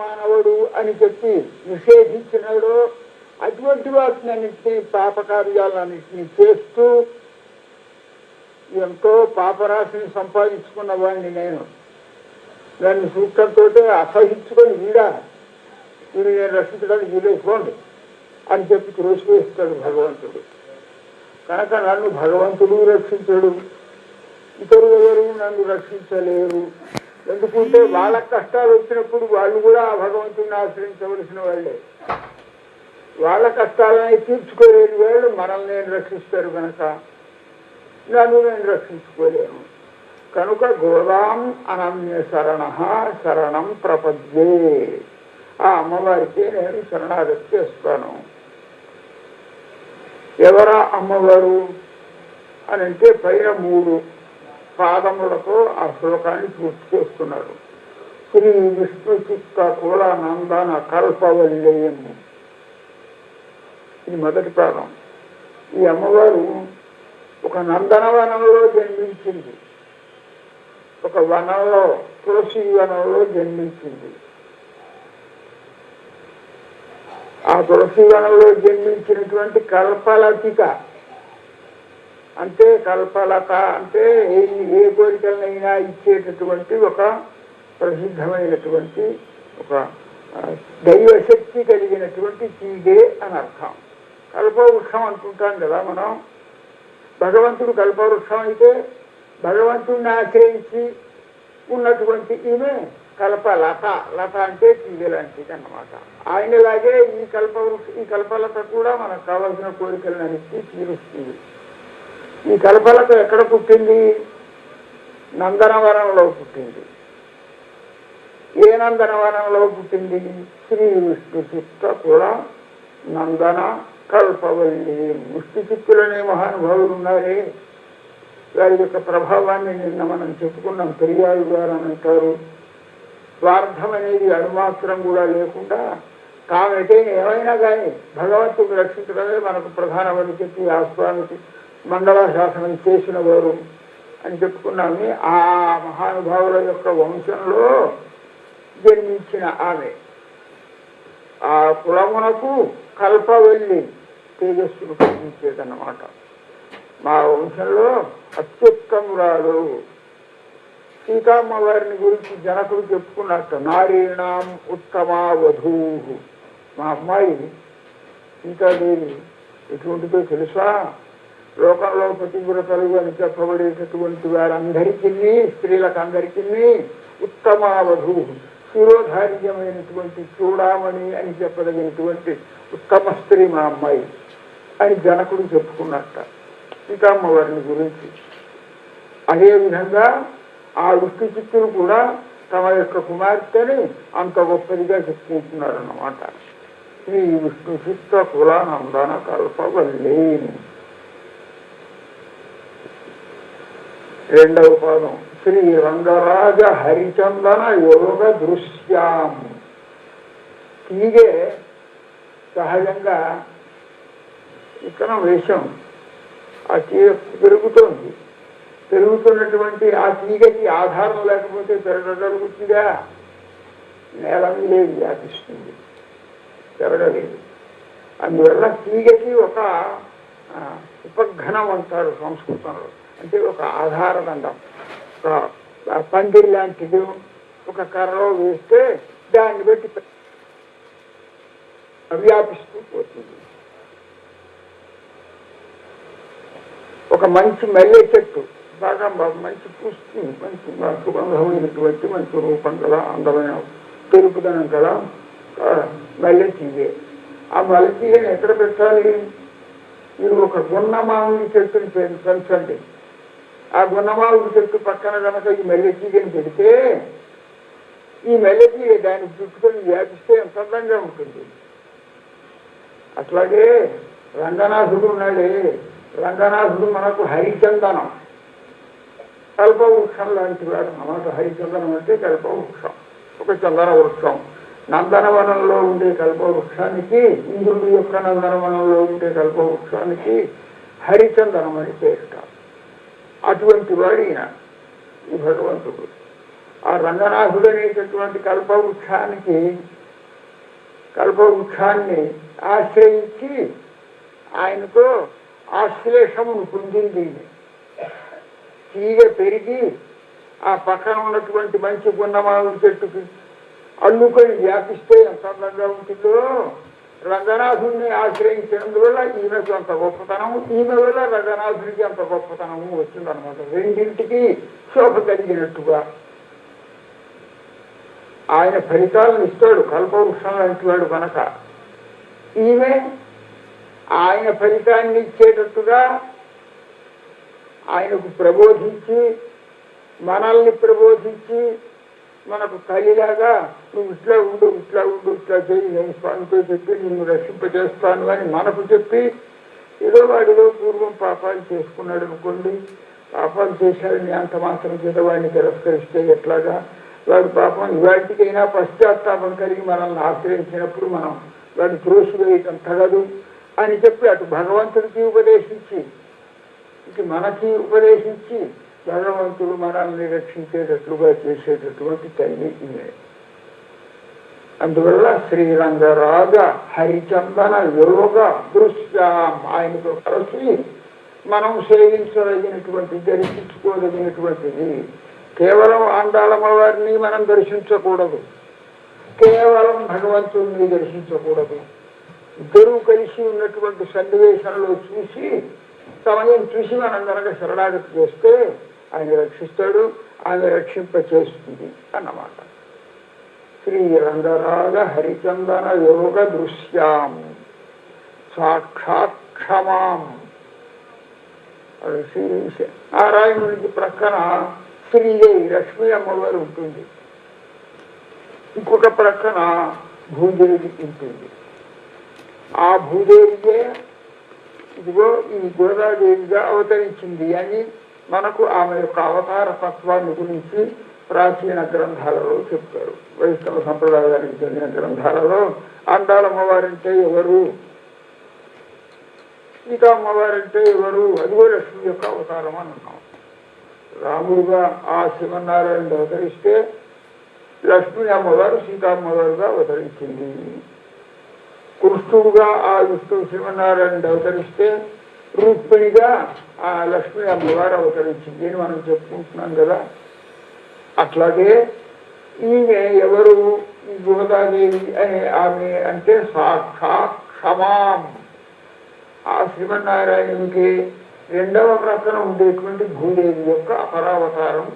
మానవుడు అని చెప్పి నిషేధించినాడో అటువంటి వాటిని అన్నింటినీ పాపకార్యాలన్నింటినీ చేస్తూ ఎంతో పాపరాశిని సంపాదించుకున్న వాడిని నేను. దాన్ని సూక్తంతో అసహించుకొని వీడు నేను రక్షించడానికి వీలేసుకోండి అని చెప్పి త్రోసివేస్తాడు భగవంతుడు. కనుక నన్ను భగవంతుడు రక్షించడు, ఇతరులు ఎవరు నన్ను రక్షించలేరు. ఎందుకంటే వాళ్ళ కష్టాలు వచ్చినప్పుడు వాళ్ళు కూడా ఆ భగవంతుడిని ఆశ్రయించవలసిన వాళ్ళే. వాళ్ళ కష్టాలని తీర్చుకోలేని వాళ్ళు మనల్ని నేను రక్షిస్తారు కనుక నన్ను నేను రక్షించుకోలేను. కనుక గోదాం అనన్య శరణం ప్రపద్యే, ఆ అమ్మవారికి నేను శరణాగతి చేస్తాను. ఎవరా అమ్మవారు అని అంటే పైన 3 పాదములతో ఆ శ్లోకాన్ని పూర్తి చేస్తున్నారు. శ్రీ విష్ణు చిత్త కుల నందన కల్పవల్లేయము, ఇది మొదటి పాదం. ఈ అమ్మవారు ఒక నందనవనంలో జన్మించింది, ఒక వనంలో తులసి వనంలో జన్మించింది. ఆ తులసి వనంలో జన్మించినటువంటి కల్పలతిక అంటే కల్పలత అంటే ఏ కోరికలనైనా ఇచ్చేటటువంటి ఒక ప్రసిద్ధమైనటువంటి ఒక దైవశక్తి కలిగినటువంటి తీగే అని అర్థం. కల్పవృక్షం అంటుంటాం కదా మనం. భగవంతుడు కల్పవృక్షం అయితే భగవంతుడిని ఆశ్రయించి ఉన్నటువంటి ఈమె కల్పలత. లత అంటే తీగ లాంటిది అన్నమాట. ఆయనలాగే ఈ కల్పలత కూడా మనకు కావాల్సిన కోరికలను అనిచ్చి తీరుస్తుంది. ఈ కల్పలత ఎక్కడ పుట్టింది? నందనవనంలో పుట్టింది. ఏ నందనవనంలో పుట్టింది? శ్రీ విష్ణు చిత్త కూడా నందన కల్పవల్లి. ముష్టి చిత్తులనే మహానుభావులు ఉన్నారే, వారి యొక్క ప్రభావాన్ని నిన్న మనం చెప్పుకున్నాం. పెరియాడు గారు అని అంటారు, స్వార్థం అనేది అణుమాత్రం కూడా లేకుండా తామైతే ఏమైనా కానీ భగవంతుడు రక్షించడమే మనకు ప్రధానమని చెప్పి ఆ స్వామికి మంగళాశాసనం చేసిన వారు అని చెప్పుకున్నాము. ఆ మహానుభావుల యొక్క వంశంలో జన్మించిన ఆమె ఆ కులమునకు కల్పవల్లి తేజస్సును కలిగించేదన్నమాట. మా వంశంలో అత్యుత్తమురాలు సీతమ్మ వారిని గురించి జనకుడు చెప్పుకున్నట్టు నారీణాం ఉత్తమా వధూ. మా అమ్మాయి సీతాదేవి ఎటువంటిదో తెలుసా? లోకంలో పతివ్రతలు అని చెప్పబడేటటువంటి వారందరికీ, స్త్రీలకు అందరికీ ఉత్తమా వధూ, శిరోధార్యమైనటువంటి చూడామణి అని చెప్పదగినటువంటి ఉత్తమ స్త్రీ మా అమ్మాయి అని జనకుడు చెప్పుకున్నట్ట సీతమ్మ వారిని గురించి. అదేవిధంగా ఆ విష్ణు చిత్తులు కూడా తమ యొక్క కుమార్తెని అంత గొప్పదిగా చెప్పుకుంటున్నారు అన్నమాట. శ్రీ విష్ణు చిత్త కుల నందన కల్పవల్లి. రెండవ పాదం శ్రీ రంగరాజ హరిచందన యోగ దృశ్యాం. తీగే సహజంగా విత్తనం వేషం ఆ తీగ పెరుగుతోంది. పెరుగుతున్నటువంటి ఆ తీగకి ఆధారం లేకపోతే పెరగగలుగుతుందా? నేల మీదే వ్యాపిస్తుంది, పెరగలేదు. అందువల్ల తీగకి ఒక ఉపఘనం అంటారు సంస్కృతంలో, అంటే ఒక ఆధారదండం, ఒక పందిరి లాంటిది ఒక కర్రలో వేస్తే దాన్ని బట్టి వ్యాపిస్తూ పోతుంది. ఒక మంచి మల్లె చెట్టు బాగా మంచి పుష్టి, మంచి సుగంధమైనటువంటి మంచి రూపం గల అందమైన తెలుపుదనం గల మల్లె తీగే. ఆ మల్లె తీగని ఎక్కడ పెట్టాలి? మీరు ఒక గున్నమామిడి చెట్టుని పెంచండి. ఆ గున్నమామిడి చెట్టు పక్కన కనుక ఈ మల్లె తీగని పెడితే ఈ మల్లె తీగ దాన్ని చుట్టుకొని వ్యాపిస్తే ఎంత అందంగా ఉంటుంది. అట్లాగే రంగనాథుడు ఉన్నాడే, రంగనాథుడు మనకు హరిచందనం, కల్పవృక్షం లాంటి వాడు అన్నమాట. హరిచందనం అంటే కల్పవృక్షం, ఒక చందన వృక్షం. నందనవనంలో ఉండే కల్పవృక్షానికి, ఇంద్రుడి యొక్క నందనవనంలో ఉండే కల్పవృక్షానికి హరిచందనం అని పేరుట. అటువంటి వాడు ఈయన, ఈ భగవంతుడు. ఆ రంగనాథుడు అనేటటువంటి కల్పవృక్షాన్ని ఆశ్రయించి ఆయనతో ఆశ్లేషమును పొందింది. తీగ పెరిగి ఆ పక్కన ఉన్నటువంటి మంచి గున్నమావిడి చెట్టుకి అల్లుకొని వ్యాపిస్తే ఎంత అందంగా ఉంటుందో, రంగనాథుడిని ఆశ్రయించినందువల్ల ఈమెకు అంత గొప్పతనము, ఈమె వల్ల రంగనాథుడికి అంత గొప్పతనము వచ్చిందనమాట. రెండింటికి శోభ కలిగినట్టుగా ఆయన ఫలితాలను ఇస్తాడు. కల్పవృక్షం లాంటి వాడు కనుక ఈమె ఆయన ఫలితాన్ని ఇచ్చేటట్టుగా ఆయనకు ప్రబోధించి, మనల్ని ప్రబోధించి, మనకు కలిలాగా నువ్వు ఇట్లా ఉండు, ఇట్లా ఉండు, ఇట్లా చేయి, నేను స్వామితో చెప్పి నిన్ను రక్షింపజేస్తాను అని మనకు చెప్పి, ఏదో వాడిలో పూర్వం పాపాలు చేసుకున్నాడు అనుకోండి, పాపాలు చేశాడని అంత మాత్రం చేత వాడిని తిరస్కరిస్తే ఎట్లాగా? వాడు పాపం ఇవాటికైనా పశ్చాత్తాపం కలిగి మనల్ని ఆశ్రయించినప్పుడు మనం వాడు త్రోసివేయటం తగదు అని చెప్పి అటు భగవంతుడికి ఉపదేశించి, ఇటు మనకి ఉపదేశించి, భగవంతుడు మనల్ని రక్షించేటట్లుగా చేసేటటువంటి తల్లి ఇవే. అందువల్ల శ్రీరంగరాజ హరిచందన యోగ దృశ్యాం, ఆయనతో కలిసి మనం సేవించదగినటువంటి, దర్శించుకోదగినటువంటిది. కేవలం ఆండాళమ్మ వారిని మనం దర్శించకూడదు, కేవలం భగవంతుడిని దర్శించకూడదు. ఇద్దరూ కలిసి ఉన్నటువంటి సన్నివేశంలో చూసి, సమయం చూసి మనం కనుక శరణాగతి చేస్తే ఆయన రక్షిస్తాడు, ఆయన రక్షింపచేస్తుంది అన్నమాట. శ్రీరంగరాజ హరిచందన యోగ దృశ్యాం సాక్షాత్ క్షమాం. శ్రీ నారాయణుడికి ప్రక్కన శ్రీదేవి లక్ష్మీ అమ్మవారు ఉంటుంది, ఇంకొక ప్రక్కన భూదేవి ఉంటుంది. ఆ భూదేవియే ఇదిగో ఈ గోదాదేవిగా అవతరించింది అని మనకు ఆమె యొక్క అవతార తత్వాన్ని గురించి ప్రాచీన గ్రంథాలలో చెప్తారు. వైష్ణవ సంప్రదాయానికి చెందిన గ్రంథాలలో ఆండాళమ్మవారంటే ఎవరు, సీతమ్మవారంటే ఎవరు, అదిగో లక్ష్మి యొక్క అవతారం అని అన్నాం. రాముడుగా ఆ శివనారాయణుడు అవతరిస్తే లక్ష్మీ అమ్మవారు సీతమ్మవారుగా అవతరించింది. కృష్ణుడుగా ఆ విష్ణు శ్రీమన్నారాయణుడు అవతరిస్తే రూపిణిగా ఆ లక్ష్మీ అమ్మవారు అవతరించింది అని మనం చెప్పుకుంటున్నాం కదా. అట్లాగే ఈమె ఎవరు, ఈ గోదాదేవి అనే ఆమె అంటే సాక్షాత్ క్షమాం. ఆ శ్రీమన్నారాయణునికి రెండవ ప్రక్కన ఉండేటువంటి భూదేవి యొక్క అపరావతారం.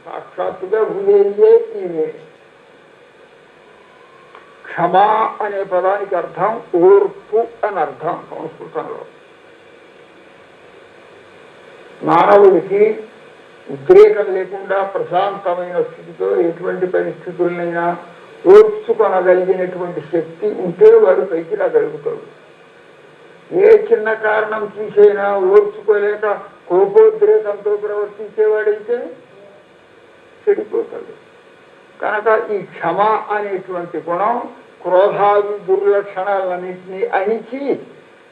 సాక్షాత్తుగా భూదేవియే ఈమె. క్షమా అనే పదానికి అర్థం ఓర్పు అని అర్థం సంస్కృతంలో. మానవుడికి ఉద్రేకం లేకుండా ప్రశాంతమైన స్థితితో ఎటువంటి పరిస్థితులనైనా ఓర్చుకొనగలిగినటువంటి శక్తి ఉంటే వాడు పైకి రాగలుగుతాడు. ఏ చిన్న కారణం చూసైనా ఓర్చుకోలేక కోపోద్రేకంతో ప్రవర్తించేవాడైతే చెడిపోతాడు. కనుక ఈ క్షమ అనేటువంటి గుణం క్రోధాది దుర్లక్షణాలన్నింటినీ అణిచి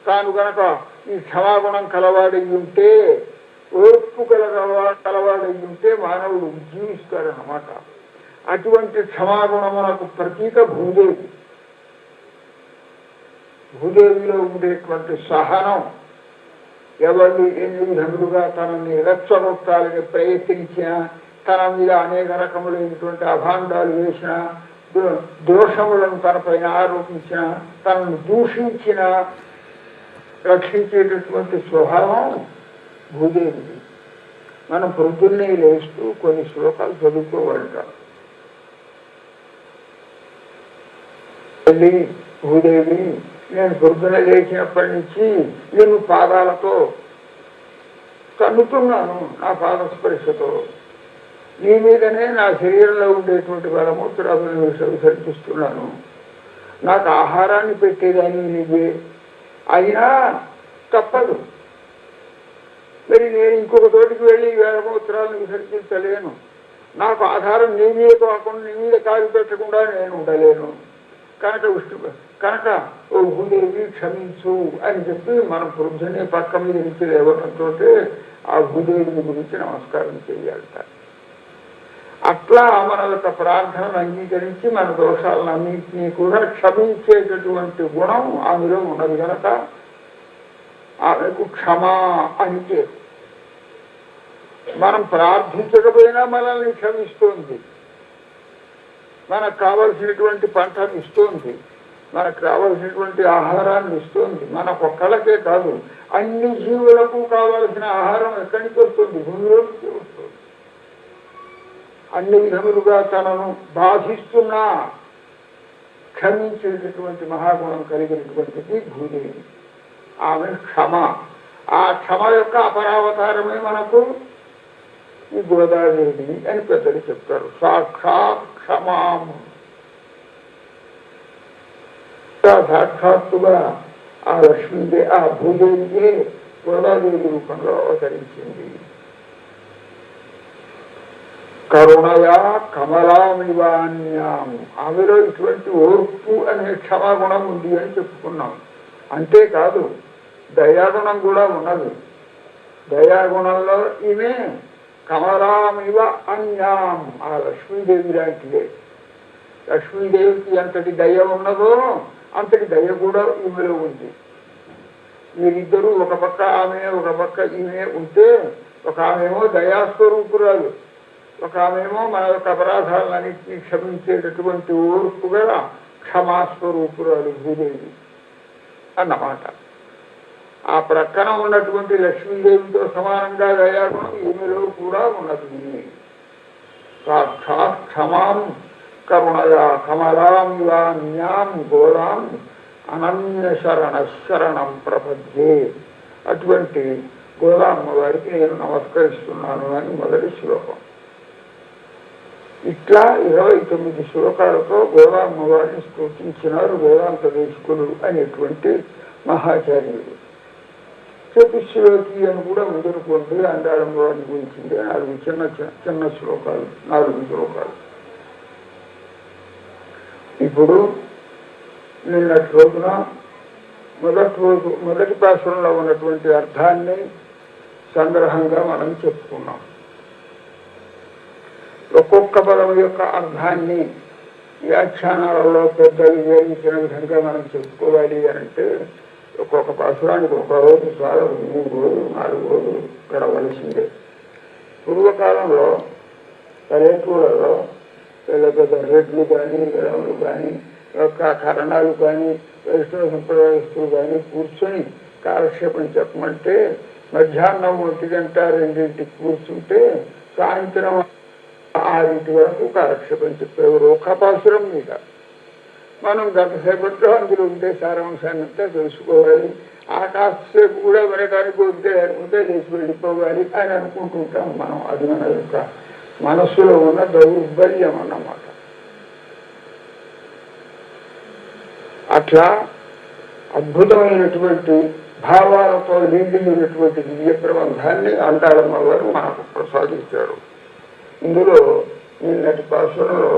తాను కనుక ఈ క్షమాగుణం కలవాడై ఉంటే, ఓర్పు కలవాడై ఉంటే మానవుడు జీవిస్తాడనమాట. అటువంటి క్షమాగుణమునకు ప్రతీక భూదేవి. భూదేవిలో ఉండేటువంటి సహనం, ఎవరు ఎన్ని విధములుగా తనని రెచ్చగొట్టాలని ప్రయత్నించిన, తన మీద అనేక రకములైనటువంటి అభాండాలు వేసిన, దోషములను తనపైన ఆరోపించిన, తనను దూషించిన రక్షించేటటువంటి స్వభావం భూదేవిది. మనం పొద్దున్నే లేస్తూ కొన్ని శ్లోకాలు చదువుకోవాలట. తల్లి భూదేవి, నేను పొద్దున లేచినప్పటి నుంచి నేను పాదాలతో తన్నుతున్నాను, నా పాదస్పర్శతో నీ మీదనే నా శరీరంలో ఉండేటువంటి బలమూత్రాలను విసర్జిస్తున్నాను. నాకు ఆహారాన్ని పెట్టేదాన్ని నీవే, అయినా తప్పదు. మరి నేను ఇంకొక తోటికి వెళ్ళి బలమూత్రాలను విసర్జించలేను. నాకు ఆధారం నీ మీద కాకుండా, నీ మీద కాలు పెట్టకుండా నేను ఉండలేను. కనుక ఓ భూదేవి క్షమించు అని చెప్పి మనం పొద్దున్నే పక్క మీద నుంచి లేవడంతో ఆ భూదేవిని గురించి నమస్కారం చేయాలట. అట్లా మన యొక్క ప్రార్థనను అంగీకరించి మన దోషాలన్నింటినీ కూడా క్షమించేటటువంటి గుణం ఆమెలో ఉన్నది కనుక ఆమెకు క్షమా అని పేరు. మనం ప్రార్థించకపోయినా మనల్ని క్షమిస్తోంది, మనకు కావలసినటువంటి పంటను ఇస్తోంది, మనకు కావలసినటువంటి ఆహారాన్ని ఇస్తోంది. మనకొక్కళ్ళకే కాదు, అన్ని జీవులకు కావలసిన ఆహారం ఎక్కడి నుంచి వస్తుంది? భూమిలోకి వస్తుంది. అన్ని విధములుగా తనను బాధిస్తున్నా క్షమించేటటువంటి మహాగుణం కలిగినటువంటిది భూదేవి. ఆమె క్షమ. ఆ క్షమ యొక్క అపరావతారమే మనకు ఈ గోదాదేవి అని పెద్దలు చెప్తారు. సాక్షాత్ క్షమాం. సాక్షాత్తుగా ఆ లక్ష్మీదేవి ఆ భూదేవికి గోదాదేవి రూపంలో అవతరించింది. కరుణయా కమలామివాన్యాం. ఆమెలో ఇటువంటి ఓర్పు అనే క్షమాగుణం ఉంది అని చెప్పుకున్నాం. అంతేకాదు దయాగుణం కూడా ఉన్నది. దయాగుణంలో ఈమె కమలామివ అన్యాం, ఆ లక్ష్మీదేవి లాంటిదే. లక్ష్మీదేవికి ఎంతటి దయ ఉన్నదో అంతటి దయ కూడా ఈమెలో ఉంది. వీరిద్దరూ ఒక పక్క ఆమె ఒక పక్క ఈమె ఉంటే, ఒక ఆమెమో దయాస్వరూపురాలు, ఒక ఆమెమో మన యొక్క అపరాధాలన్నింటినీ క్షమించేటటువంటి ఓర్పు గల క్షమాస్వరూపురాలు భూదేవి అన్నమాట. ఆ ప్రక్కన ఉన్నటువంటి లక్ష్మీదేవితో సమానంగా దయాగుణం ఈమెలో కూడా ఉన్నది. సాక్షాత్ క్షమాం కరుణయా కమలామివాన్యాం గోదాం అనన్య శరణం ప్రపద్యే. అటువంటి గోదామ్మ వారికి నేను నమస్కరిస్తున్నాను అని మొదటి శ్లోకం. ఇట్లా 29 శ్లోకాలతో గోదామ్మ వారిని స్తుతించినారు వేదాంత దేశకులు అనేటువంటి మహాచార్యులు. చతుశ్లోకి అని కూడా మొదలుకుంటే అండారం వారిని గురించింది 4 చిన్న శ్లోకాలు, 4 శ్లోకాలు. ఇప్పుడు నిన్నటి రోజున మొదటి పాశ్రంలో ఉన్నటువంటి అర్థాన్ని సంగ్రహంగా మనం చెప్పుకున్నాం. ఒక్కొక్క పదం యొక్క అర్థాన్ని వ్యాఖ్యానాలలో పెద్దలు వివరించిన విధంగా మనం చెప్పుకోవాలి అంటే ఒక్కొక్క పాశ్రానికి 1 రోజు చాలా 3 రోజులు 4 రోజులు గడవలసిందే. పూర్వకాలంలో పల్లెటూళ్ళలో పెద్ద పెద్ద రెడ్లు కానీ గడవలు కానీ యొక్క కరణాలు కానీ వైష్ణవ సంప్రదాయస్తులు కానీ కూర్చొని కాలక్షేపం చెప్పమంటే మధ్యాహ్నం 1 గంట 2ంటికి కూర్చుంటే సాయంత్రం 6 వరకు కాలక్షేపం చెప్పేవారు ఒక పాసురం మీద. మనం గంట సేపట్లో అందులో ఉండే సారాంశాన్ని అంతా తెలుసుకోవాలి. ఆ కాసేపు కూడా వినడానికి వదిలేకుంటే లేచి వెళ్ళిపోవాలి అని అనుకుంటుంటాం మనం. అది మన యొక్క మనస్సులో ఉన్న దౌర్బల్యం అన్నమాట. అట్లా అద్భుతమైనటువంటి భావాలతో నిండినటువంటి దివ్య ప్రబంధాన్ని అంటాడమ్మ వారు మనకు ప్రసాదించారు. ఇందులో నిన్నటి పాసురంలో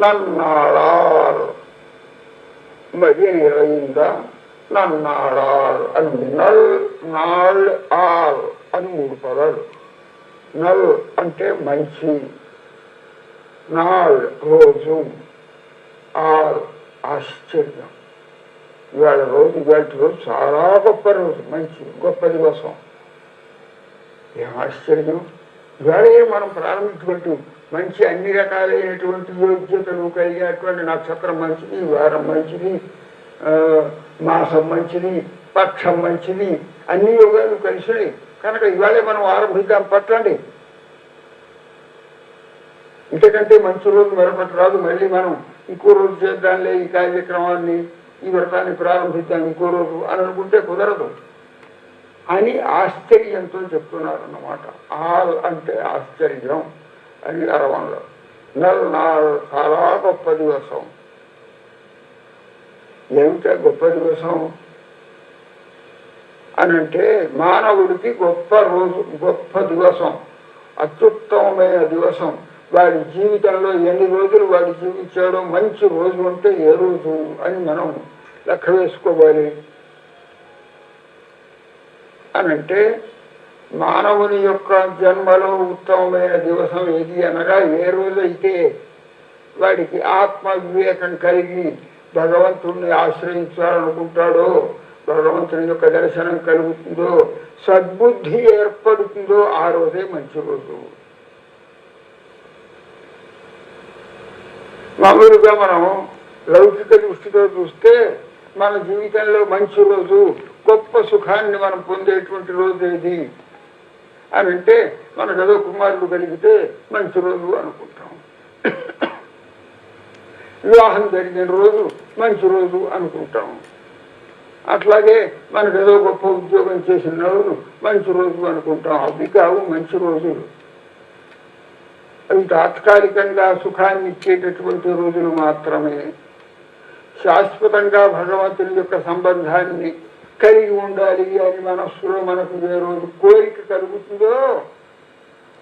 నన్నాళారు మరి నిర్వహిందా నన్నాళారు అని నల్ నాళ్ ఆల్ అని 3 పదాలు. నల్ అంటే మంచి, నాళ్ రోజు, ఆల్ ఆశ్చర్యం. ఇవాళ రోజు చాలా గొప్ప రోజు, మంచి గొప్ప దివసం. ఏం ఆశ్చర్యం! ఇవాళ మనం ప్రారంభించినటువంటి మంచి అన్ని రకాలైనటువంటి యోగ్యతలు కలిగినటువంటి నక్షత్రం మంచిది, వారం మంచిది, మాసం మంచిది, పక్షం మంచిది, అన్ని యోగాలు కలిసినాయి కనుక ఇవాళే మనం ఆరంభిద్దాం పట్టండి. ఇంతకంటే మంచి రోజు మరొకటి రాదు. మళ్ళీ మనం ఇంకో రోజు చేద్దాంలే ఈ కార్యక్రమాన్ని, ఈ వ్రతాన్ని ప్రారంభిద్దాం ఇంకో రోజు అని అనుకుంటే కుదరదు అని ఆశ్చర్యంతో చెప్తున్నారు అన్నమాట. ఆల్ అంటే ఆశ్చర్యం అని అరవంలో. నల్ చాలా గొప్ప దివసం. ఏమిటా గొప్ప దివసం అనంటే మానవుడికి గొప్ప రోజు, గొప్ప దివసం, అత్యుత్తమమైన దివసం. వాడి జీవితంలో ఎన్ని రోజులు వాడు జీవించాడో మంచి రోజు అంటే ఏ రోజు అని మనం లెక్క వేసుకోవాలి. అనంటే మానవుని యొక్క జన్మలో ఉత్తమమైన దివసం ఏది అనగా ఏ రోజైతే వాడికి ఆత్మ వివేకం కలిగి భగవంతుడిని ఆశ్రయించాలనుకుంటాడో, భగవంతుని యొక్క దర్శనం కలుగుతుందో, సద్బుద్ధి ఏర్పడుతుందో ఆ రోజే మంచి రోజు. మామూలుగా మనం లౌకిక దృష్టితో చూస్తే మన జీవితంలో మంచి రోజు, గొప్ప సుఖాన్ని మనం పొందేటువంటి రోజు ఏది అని అంటే మనకు ఏదో కుమారుడు కలిగితే మంచి రోజు అనుకుంటాం. వివాహం జరిగిన రోజు మంచి రోజు అనుకుంటాం. అట్లాగే మనకు ఏదో గొప్ప ఉద్యోగం చేసిన రోజు మంచి రోజు అనుకుంటాం. అవి కావు మంచి రోజులు. అవి తాత్కాలికంగా సుఖాన్ని ఇచ్చేటటువంటి రోజులు మాత్రమే. శాశ్వతంగా భగవంతుని యొక్క సంబంధాన్ని కలిగి ఉండాలి అని మనస్సులో మనకు ఏ రోజు కోరిక కలుగుతుందో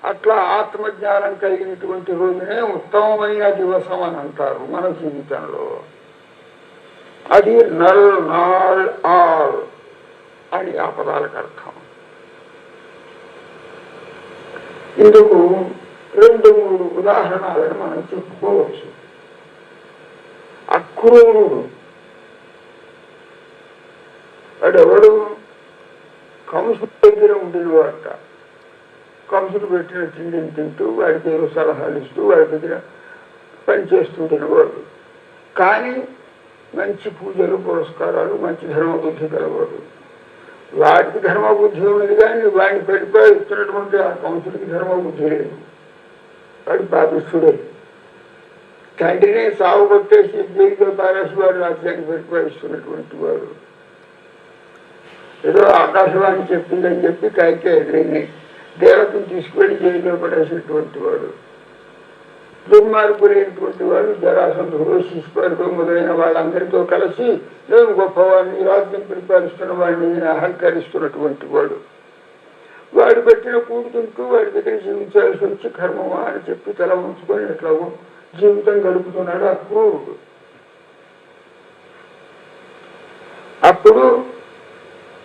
అట్లా ఆత్మజ్ఞానం కలిగినటువంటి రోజునే ఉత్తమమైన దివసం అని అంటారు మన జీవితంలో. అది నల్ నాల్ ఆల్ అని ఆ పదాలకు అర్థం. ఇందుకు 2-3 ఉదాహరణలను మనం చెప్పుకోవచ్చు. అక్రూరుడు వాడెవడు? కంసుడు దగ్గర ఉండేవాట. కంసుడు పెట్టిన తిండిని తింటూ వాడి పేరు సలహాలు ఇస్తూ వాడి దగ్గర పనిచేస్తుండేవాడు. కానీ మంచి పూజలు పురస్కారాలు, మంచి ధర్మబుద్ధి కలవాడు. వాడికి ధర్మబుద్ధి ఉన్నది కానీ వాడిని పరిపాలిస్తున్నటువంటి ఆ కంసుడికి ధర్మబుద్ధి లేదు. వాడు పాపిష్ఠుడే. తండ్రినే సాగు కొట్టేసి జైలులో పారేసి వాడు రాజ్యాన్ని పరిపాలిస్తున్నటువంటి వాడు. ఏదో ఆకాశవాణి చెప్పిందని చెప్పి కైకేయిని దేవతను తీసుకువెళ్ళి జైల్లో పడేసినటువంటి వాడు. దుర్మార్గులైనటువంటి వాడు జరాసంధుడు, శిశుపాలుడు మొదలైన వాళ్ళందరితో కలిసి నేను గొప్పవాడిని, రాజ్యం పరిపాలిస్తున్న వాడిని అహంకరిస్తున్నటువంటి వాడు. వాడు పెట్టిన కూడుతుంటూ వాడి దగ్గర జీవించాల్సి వచ్చి కర్మమా అని చెప్పి తల ఉంచుకొని ఎట్లా జీవితం గడుపుతున్నాడు అక్రూరుడు. అప్పుడు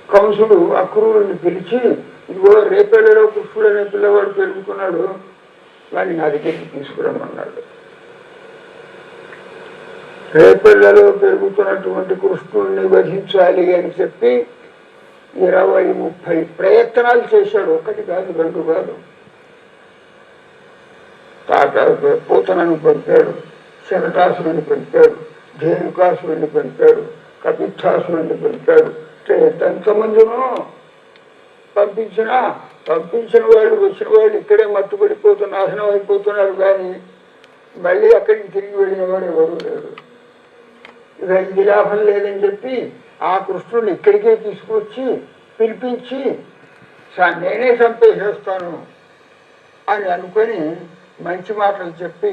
కంసుడు అక్రూరుని పిలిచి, ఇదిగో రేపేళ్ళలో కృష్ణుడు అనే పిల్లవాడు పెరుగుతున్నాడు, వాడిని నా దగ్గరికి తీసుకురమ్మన్నాడు. రేపేళ్లలో పెరుగుతున్నటువంటి కృష్ణుడిని వధించాలి అని చెప్పి 20-30 ప్రయత్నాలు చేశాడు. 1 కాదు, 2 కాదు. పూతనను పంపాడు, శరటాసురుని పంపాడు, ధేనుకాసురుని పంపాడు, కపిత్థాసురుని పంపాడు. ఎంతమందినో పంపించిన వాళ్ళు వచ్చిన వాళ్ళు ఇక్కడే మట్టుపడిపోతూ నాశనం అయిపోతున్నారు. కానీ మళ్ళీ అక్కడికి తిరిగి వెళ్ళిన వాడు ఎవరు లేరు. ఇక ఇది లాభం లేదని చెప్పి ఆ కృష్ణుడిని ఇక్కడికే తీసుకొచ్చి పిలిపించి నేనే చంపేసేస్తాను అని అనుకొని మంచి మాటలు చెప్పి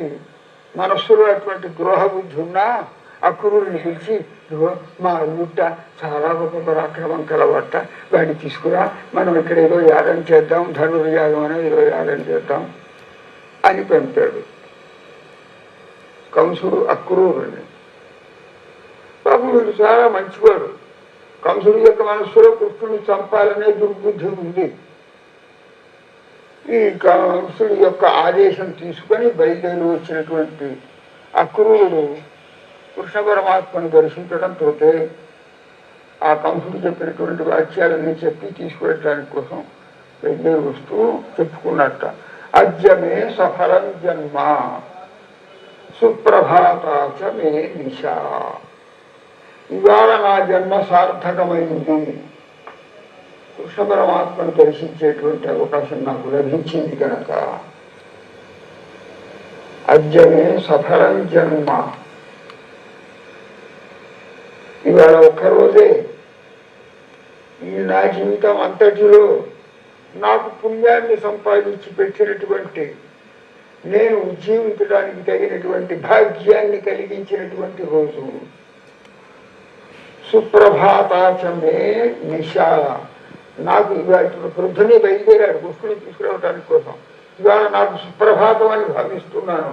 మనస్సులో అటువంటి ద్రోహ బుద్ధి ఉన్నా అక్రూరుని పిలిచి, మా అల్లుట్ట చాలా గొప్ప పరాక్రమం కలవట్ట, వాడిని తీసుకురా, మనం ఇక్కడ ఏదో యాగం చేద్దాం, ధనుర్యాగం అనేది ఏదో యాగం చేద్దాం అని పంపాడు కంసుడు అక్రూరుని. పాపం వీడు చాలా మంచివాడు. కంసుడి యొక్క మనస్సులో కృష్ణుడిని చంపాలనే దుర్బుద్ధి ఉంది. ఈ కంసుడి యొక్క ఆదేశం తీసుకొని బయలుదేరి వచ్చినటువంటి అక్రూరుడు కృష్ణ పరమాత్మను దర్శించడంతో ఆ కంసుడు చెప్పినటువంటి వాక్యాలన్నీ చెప్పి తీసుకువెళ్ళడానికి కోసం బయలుదేరి వస్తూ చెప్పుకున్నట్ట, అద్యమే సఫలం జన్మ సుప్రభాతాచ మే నిశా. ఇవాళ నా జన్మ సార్థకమైంది, కృష్ణ పరమాత్మను దర్శించేటువంటి అవకాశం నాకు లభించింది కనుక అద్యమే సఫలం జన్మ. ఇవాళ ఒక్కరోజే ఈ నా జీవితం అంతటిలో నాకు పుణ్యాన్ని సంపాదించి పెట్టినటువంటి, నేను ఉజ్జీవించడానికి తగినటువంటి భాగ్యాన్ని కలిగించినటువంటి రోజు. సుప్రభాతాచమే నిశా. నాకు ఇవాళ వృద్ధుని బయలుదేరాడు కృష్ణుని తీసుకురావడానికి కోసం. ఇవాళ నాకు సుప్రభాతం అని భావిస్తున్నాను.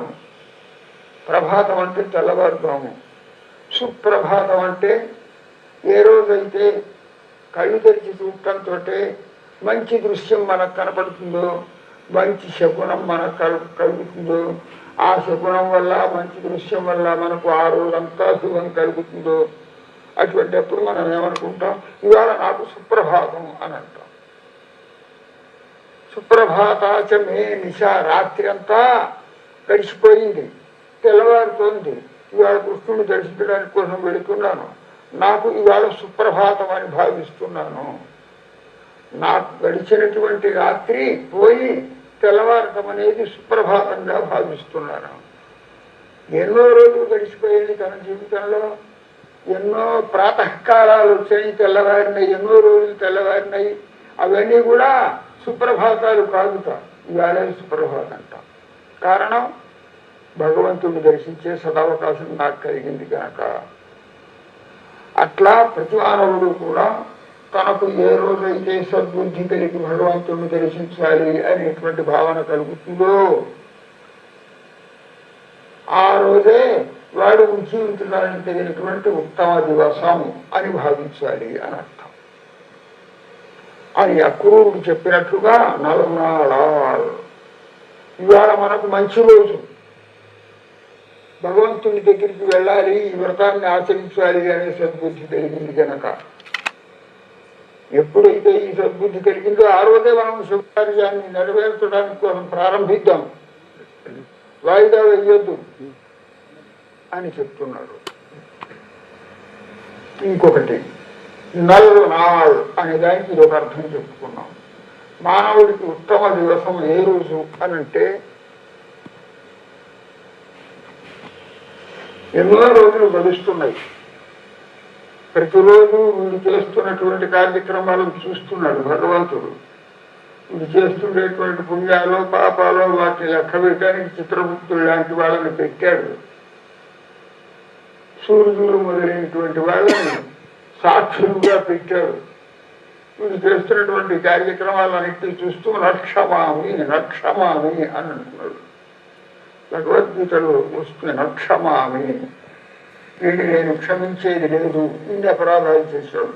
ప్రభాతం అంటే తెల్లవారుతాము, సుప్రభాతం అంటే ఏ రోజైతే కళ్ళు తెరిచి చూడటంతో మంచి దృశ్యం మనకు కనపడుతుందో, మంచి శకునం మనకు కలుగుతుందో, ఆ శకునం వల్ల మంచి దృశ్యం వల్ల మనకు ఆ రోజంతా శుభం కలుగుతుందో, అటువంటిప్పుడు మనం ఏమనుకుంటాం, ఇవాళ నాకు సుప్రభాతం అని అంటాం. సుప్రభాతాచ మే నిశ, రాత్రి అంతా గడిచిపోయింది, తెల్లవారుతోంది, ఇవాళ కృష్ణుని దర్శించడానికి కోసం వెళుతున్నాను, నాకు ఇవాళ సుప్రభాతం అని భావిస్తున్నాను. నాకు గడిచినటువంటి రాత్రి పోయి తెల్లవారటం అనేది సుప్రభాతంగా భావిస్తున్నాను. ఎన్నో రోజులు గడిచిపోయింది తన జీవితంలో, ఎన్నో ప్రాతకాలాలు వచ్చాయి, తెల్లవారినాయి, ఎన్నో రోజులు తెల్లవారినాయి, అవన్నీ కూడా సుప్రభాతాలు కాదుట, ఇవాళ సుప్రభాతం అంట. కారణం భగవంతుడిని దర్శించే సదవకాశం నాకు కలిగింది కనుక. అట్లా ప్రతి మానవుడు కూడా తనకు ఏ రోజైతే సద్బుద్ధి కలిగి భగవంతుడిని దర్శించాలి అనేటువంటి భావన కలుగుతుందో ఆ రోజే వాడు జీవించడానికి తగినటువంటి ఉత్తమ దివసం అని భావించాలి అని అర్థం. అని అక్రూరుడు చెప్పినట్లుగా నలునాళాలు, ఇవాళ మనకు మంచి రోజు, భగవంతుని దగ్గరికి వెళ్ళాలి, ఈ వ్రతాన్ని ఆచరించాలి అనే సద్బుద్ధి కలిగింది కనుక ఎప్పుడైతే ఈ సద్బుద్ధి కలిగిందో ఆ రోజే మనం శుభకార్యాన్ని నెరవేర్చడానికి కోసం ప్రారంభిద్దాం, వాయిదా వేయొద్దు అని చెప్తున్నాడు. ఇంకొకటి నల్నాళ్ అనే దానికి ఇది ఒక అర్థం చెప్పుకున్నాం. మానవుడికి ఉత్తమ దివసం ఏ రోజు అనంటే ఎన్నో రోజులు గడుస్తున్నాయి, ప్రతిరోజు వీడు చేస్తున్నటువంటి కార్యక్రమాలను చూస్తున్నాడు భగవంతుడు. వీడు చేస్తుండేటువంటి పుణ్యాలు పాపాలు వాటిని లెక్క వేయడానికి చిత్రగుప్తుడు లాంటి వాళ్ళని పెట్టాడు. సూర్యుడు మొదలైనటువంటి వాళ్ళని సాక్షులుగా పెట్టాడు. వీడు చేస్తున్నటువంటి కార్యక్రమాలన్నింటినీ చూస్తూ నక్షమామి నక్షమామి అని అంటున్నాడు. భగవద్గీతలో వస్తున్న నక్షమామి, వీడిని నేను క్షమించేది లేదు, ఇన్ని అపరాధాలు చేశాడు,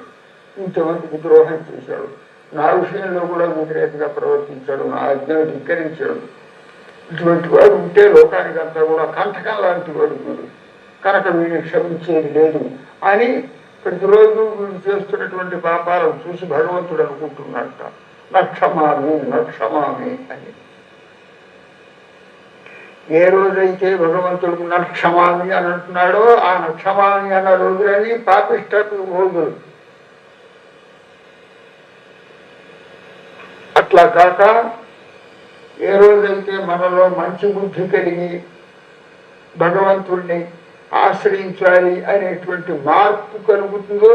ఇంతమందికి ద్రోహం చేశాడు, నా విషయంలో కూడా వ్యతిరేకంగా ప్రవర్తించాడు, నా ఆజ్ఞను ధిక్కరించాడు, ఇటువంటి వాడు ఉంటే లోకానికి అంతా కూడా కంటకం లాంటి వాడు వీడు, కనుక వీడిని క్షమించేది లేదు అని ప్రతిరోజు వీడు చేస్తున్నటువంటి పాపాలను చూసి భగవంతుడు అనుకుంటున్నట్ట నక్షమామి నక్షమామి అని. ఏ రోజైతే భగవంతుడికి నక్షమామి అని అంటున్నాడో ఆ నక్షమామి అన్న రోజులని పాపిష్టపు రోజులు. అట్లా కాక ఏ రోజైతే మనలో మంచి బుద్ధి కలిగి భగవంతుడిని ఆశ్రయించాలి అనేటువంటి మార్పు కలుగుతుందో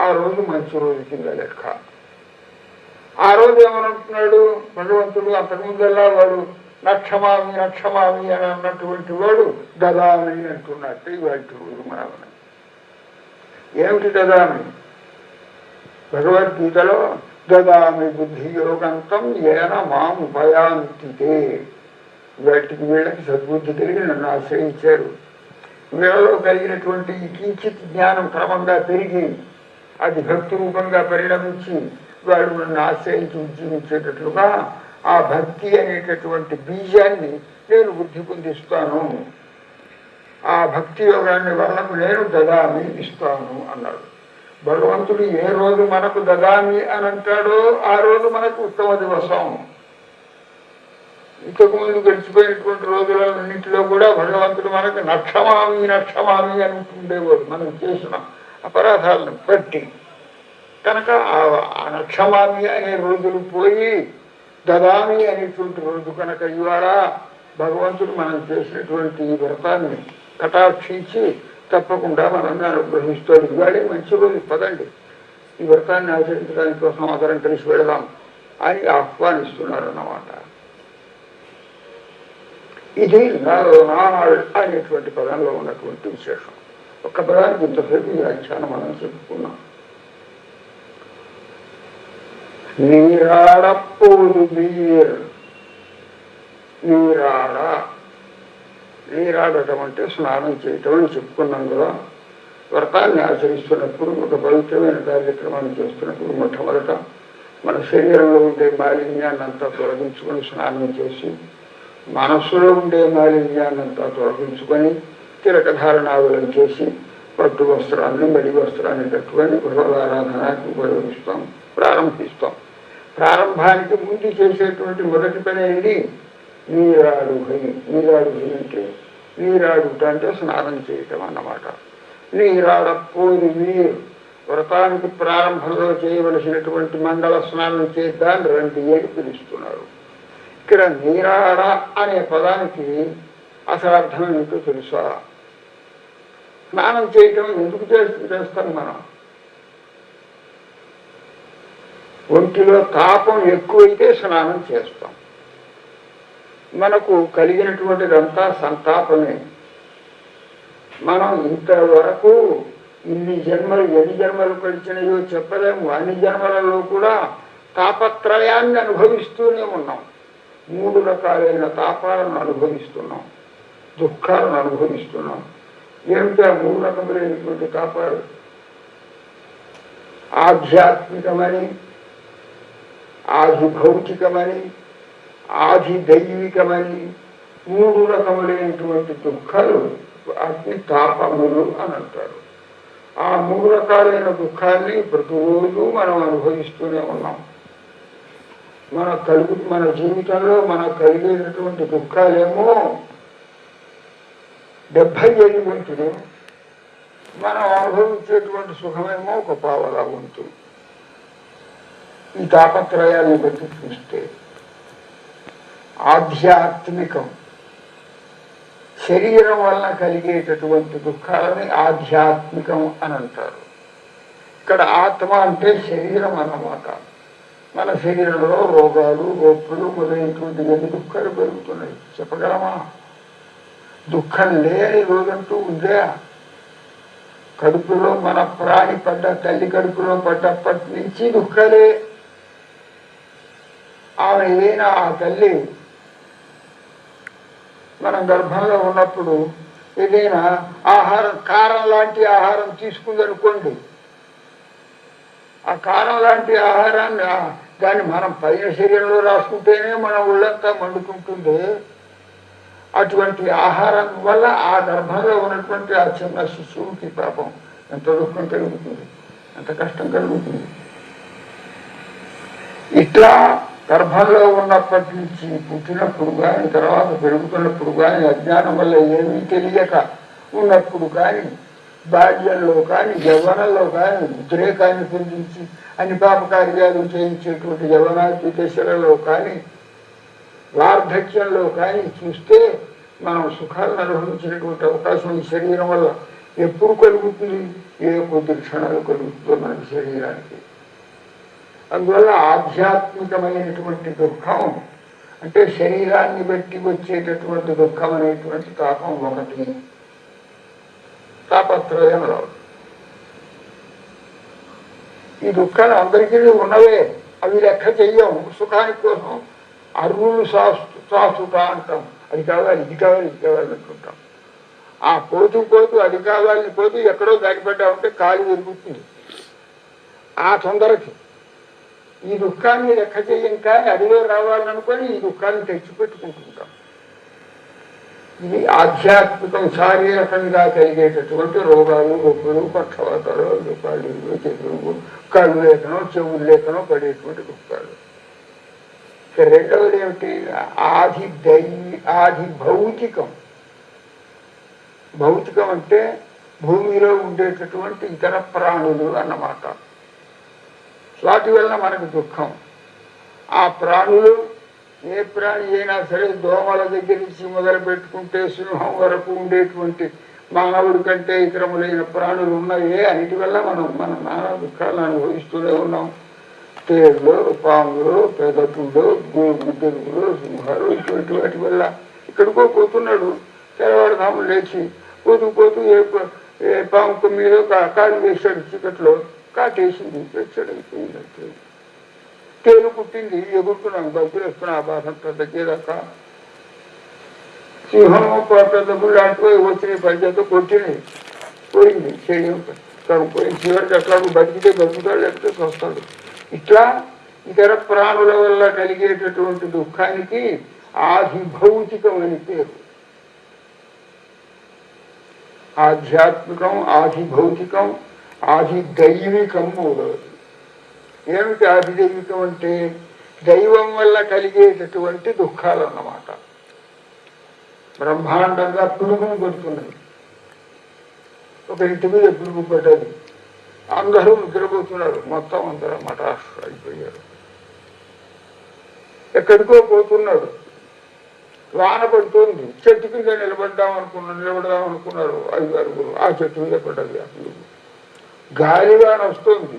ఆ రోజు మంచి రోజు కింద లెక్క. ఆ రోజు ఏమనుకుంటున్నాడు భగవంతుడు, అంతకుముందల్లా వాడు నక్షమామి నక్షమామి అని అన్నటువంటి వాడు దదామి అంటున్నట్టు ఇవాళ రోజు మనల్ని. ఏమిటి దదామి? భగవద్గీతలో దదామి బుద్ధి యోగంతం ఏన మాం ఉపయాంతితే, వాటికి వీళ్ళకి సద్బుద్ధి కలిగి నన్ను ఆశ్రయించారు, వీళ్ళలో కలిగినటువంటి కించిత్ జ్ఞానం క్రమంగా పెరిగి అది భక్తి రూపంగా పరిణమించి వాడు నన్ను ఆశ్రయించి ఉజ్జీవించేటట్లుగా ఆ భక్తి అనేటటువంటి బీజాన్ని నేను వృద్ధి పొందిస్తాను, ఆ భక్తి యోగాన్ని వాళ్ళకు నేను దదామి ఇస్తాను అన్నాడు. భగవంతుడు ఏ రోజు మనకు దదామి అని అంటాడో ఆ రోజు మనకు ఉత్తమ దివసం. ఇంతకుముందు గడిచిపోయినటువంటి రోజులన్నింటిలో కూడా భగవంతుడు మనకు నక్షమామి నక్షమామి అని ఉంటుండేవాడు మనం చేసిన అపరాధాలను బట్టి. కనుక ఆ నక్షమామి అనే రోజులు పోయి దదామి అనేటువంటి రోజు కనుక ఇవాళ భగవంతుడు మనం చేసినటువంటి ఈ వ్రతాన్ని కటాక్షించి తప్పకుండా మనల్ని అనుగ్రహిస్తాడు. ఇవాళే మంచి రోజు, పదండి ఈ వ్రతాన్ని ఆచరించడానికి కోసం అందరం కలిసి వెళదాం అని ఆహ్వానిస్తున్నారు అన్నమాట. ఇది నానాడు అనేటువంటి పదంలో ఉన్నటువంటి విశేషం. ఒక్క పదానికి ఇంతసేపు ఈ వ్యాఖ్యానం మనం చెప్పుకున్నాం. నీరాడపోదు నీర్, నీరాడటం అంటే స్నానం చేయటం అని చెప్పుకున్నాం కదా. వ్రతాన్ని ఆచరిస్తున్నప్పుడు ఒక పవిత్రమైన కార్యక్రమాన్ని చేస్తున్నప్పుడు మొట్టమొదట మన శరీరంలో ఉండే మాలిన్యాన్ని అంతా తొలగించుకొని స్నానం చేసి, మనస్సులో ఉండే మాలిన్యాన్ని అంతా తొలగించుకొని తిలకధారణాదులం చేసి పట్టు వస్త్రాన్ని మడి వస్త్రాన్ని కట్టుకొని భగవదారాధనకు ఉపయోగిస్తాం, ప్రారంభిస్తాం. ప్రారంభానికి ముందు చేసేటువంటి మొదటి పని ఏంటి? నీరాడుహై. నీరాడుహై అంటే నీరాడుట అంటే స్నానం చేయటం అన్నమాట. నీరాడపోని నీరు వ్రతానికి ప్రారంభంలో చేయవలసినటువంటి మంగళ స్నానం చేద్దాన్ని రండి అని పిలుస్తున్నారు. ఇక్కడ నీరాడ అనే పదానికి అసలు అర్థం ఏంటో తెలుసా? స్నానం చేయటం ఎందుకు చేస్తాం మనం? ఒంటిలో తాపం ఎక్కువైతే స్నానం చేస్తాం. మనకు కలిగినటువంటిదంతా సంతాపమే. మనం ఇంతవరకు ఎన్ని జన్మలు గడిచినాయో చెప్పలేము. అన్ని జన్మలలో కూడా తాపత్రయాన్ని అనుభవిస్తూనే ఉన్నాం. 3 రకాలైన తాపాలను అనుభవిస్తున్నాం, దుఃఖాలను అనుభవిస్తున్నాం. ఏమిటా 3 రకములైనటువంటి తాపాలు? ఆధ్యాత్మికమని, ఆధిభౌతికమని, ఆధిదైవికమని 3 రకములైనటువంటి దుఃఖాలు అగ్ని తాపములు అని అంటారు. ఆ 3 రకాలైన దుఃఖాన్ని ప్రతిరోజు మనం అనుభవిస్తూనే ఉన్నాం. మన జీవితంలో మనకు కలిగేటటువంటి దుఃఖాలేమో 75 వంతులు, మనం అనుభవించేటువంటి సుఖమేమో 1 పావలా వంతు. ఈ తాపత్రయాన్ని బట్టి చూస్తే ఆధ్యాత్మికం, శరీరం వలన కలిగేటటువంటి దుఃఖాలని ఆధ్యాత్మికం అని అంటారు. ఇక్కడ ఆత్మ అంటే శరీరం అన్నమాట. మన శరీరంలో రోగాలు, నొప్పులు మొదలైనటువంటి ఎన్ని దుఃఖాలు పెరుగుతున్నాయి చెప్పగలమా? దుఃఖం లేని రోజంటూ ఉందా? కడుపులో మన ప్రాణి తల్లి కడుపులో పడ్డప్పటి నుంచి దుఃఖాలే. ఆమె ఏదైనా ఆ తల్లి మనం గర్భంలో ఉన్నప్పుడు ఏదైనా ఆహారం, కారం లాంటి ఆహారం తీసుకుందనుకోండి, ఆ కారం లాంటి ఆహారాన్ని దాన్ని మనం పైన శరీరంలో రాసుకుంటేనే మన ఒళ్ళంతా మండుకుంటుంది. అటువంటి ఆహారం వల్ల ఆ గర్భంలో ఉన్నటువంటి ఆ చిన్న శిశువుకి పాపం ఎంత దుఃఖం కలుగుతుంది, ఎంత కష్టం కలుగుతుంది. ఇట్లా గర్భంలో ఉన్నప్పటి నుంచి పుట్టినప్పుడు కానీ, తర్వాత పెరుగుతున్నప్పుడు కానీ, అజ్ఞానం వల్ల ఏమీ తెలియక ఉన్నప్పుడు కానీ, బాల్యంలో కానీ, యవ్వనంలో కానీ ఉద్రేకాన్ని పొందించి అన్ని పాపకార్యాలు చేయించేటువంటి యవ్వనాది దశలలో కానీ, వార్ధక్యంలో కానీ చూస్తే మనం సుఖాలను అనుభవించినటువంటి అవకాశం ఈ శరీరం వల్ల ఎప్పుడు కలుగుతుంది? ఏ కొద్ది క్షణాలు కలుగుతుందో మనకి శరీరానికి. అందువల్ల ఆధ్యాత్మికమైనటువంటి దుఃఖం అంటే శరీరాన్ని బట్టి వచ్చేటటువంటి దుఃఖం అనేటువంటి తాపం ఒకటి. తాపత్రయంలో ఈ దుఃఖాలు అందరికీ ఉన్నవే, అవి లెక్క చెయ్యం. సుఖానికి కోసం అరువులు శాశ్వత అంటాం. అది కావాలి, ఇది కావాలి, ఇది కావాలి అనుకుంటాం. ఆ పోతూ అది కావాలని పోతూ ఎక్కడో దాటిపడ్డా ఉంటే కాలు విరుగుతుంది. ఆ తొందరకి ఈ దుఃఖాన్ని లెక్క చెయ్యం, కానీ అడిలో రావాలనుకొని ఈ దుఃఖాన్ని తెచ్చిపెట్టుకుంటుంటాం. ఇది ఆధ్యాత్మికం. శారీరకంగా కలిగేటటువంటి రోగాలు, నొప్పులు, పక్షవాతాలు, కాళ్ళు, చెవులు, కళ్ళు లేకనో చెవులు లేకనో పడేటువంటి దుఃఖాలు. రెండవది ఏమిటి? ఆది భౌతికం. భౌతికం అంటే భూమిలో ఉండేటటువంటి ఇతర ప్రాణులు అన్నమాట. వాటి వలన మనకు దుఃఖం. ఆ ప్రాణులు ఏ ప్రాణి అయినా సరే, దోమల దగ్గర నుంచి మొదలు పెట్టుకుంటే సింహం వరకు ఉండేటువంటి మానవుడి కంటే ఇతరములైన ప్రాణులు ఉన్నాయే, అన్నిటి వల్ల మన నానా దుఃఖాలను అనుభవిస్తూనే ఉన్నాం. తేళ్ళు, పాములు, పెదపులు, గుడ్డెలుగులు, సింహాలు, ఇటువంటి వాటి వల్ల ఇక్కడికో పోతున్నాడు. తెల్లవారుధాము లేచి పోతూ ఏ పాము మీద కాలు వేశాడు, చీకట్లో కాటేసింది, వెచ్చడైపోయింది. తేలు పుట్టింది, ఎగురుతున్నాను, దగ్గర వస్తున్నా, ఆ బాధ అంతా దగ్గరక. సింహం పెద్ద గుళ్ళు వచ్చినాయి, పంచాయతీ కొట్టినాయి, పోయింది, చేయడం పోయింది. చివరికి అట్లా బతికితే బతుకుతాడు, లేకపోతే వస్తాడు. ఇట్లా ఇతర ప్రాణుల వల్ల కలిగేటటువంటి దుఃఖానికి ఆధిభౌతికం అని పేరు. ఆధ్యాత్మికం, ఆధిభౌతికం, ఆధిదైవికం మూడవది. ఏమిటి ఆధిదైవికం అంటే దైవం వల్ల కలిగేటటువంటి దుఃఖాలు అన్నమాట. బ్రహ్మాండంగా పిడుగులు పడుతున్నది. ఒక ఇంటి మీద పిడుగు పడ్డది, అందరూ నిద్రపోతున్నారు, మొత్తం అందరూ మటాష్ అయిపోయారు. ఎక్కడికో పోతున్నాడు, వాన పడుతుంది, చెట్టు కింద నిలబడదాం అనుకున్నారు 5-6. ఆ చెట్టు మీద పడ్డది ఆ పిడుగు. గాలివాన వస్తుంది,